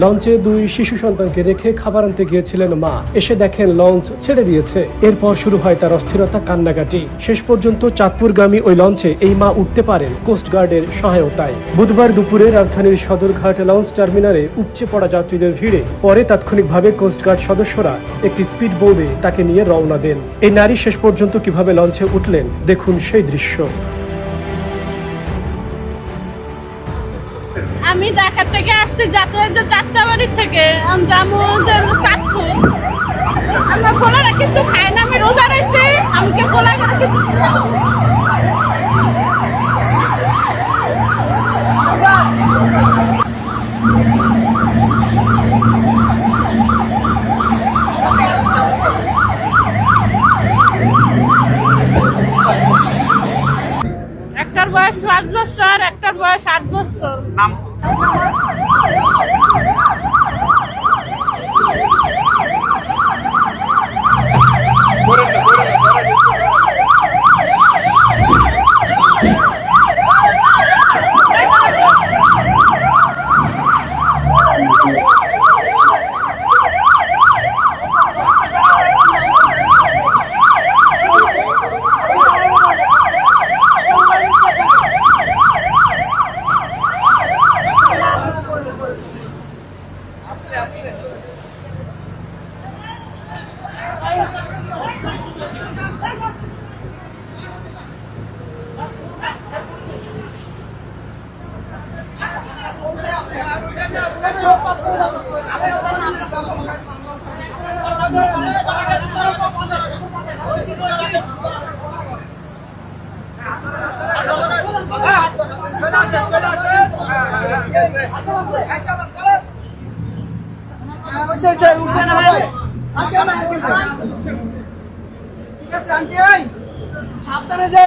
লঞ্চে 2 শিশু সন্তানকে রেখে খাবার আনতে গিয়েছিলেন মা। এসে দেখেন লঞ্চ ছেড়ে দিয়েছে। এরপর শুরু হয় তার অস্থিরতা, কান্নাকাটি। শেষ পর্যন্ত চাঁদপুরগামী ওই লঞ্চে এই মা উঠতে পারেন কোস্টগার্ডের সহায়তায়। বুধবার দুপুরে রাজধানীর সদরঘাট লঞ্চ টার্মিনালে উপচে পড়া যাত্রীদের ভিড়ে পরে তাৎক্ষণিকভাবে কোস্টগার্ড সদস্যরা একটি স্পিড বোটে তাকে নিয়ে রওনা দেন। এই নারী শেষ পর্যন্ত কিভাবে লঞ্চে উঠলেন, দেখুন সেই দৃশ্য। আমি ঢাকা থেকে আসছি যাত্রাবাড়ি থেকে চাঁদপুর। আমার ফোলারা কিছু খায় না, আমি রোজা রয়েছি, আমাকে ফোলা করে কিছু একটার বয়স 5 বছর, একটার বয়স 8 বছর। সাবধানে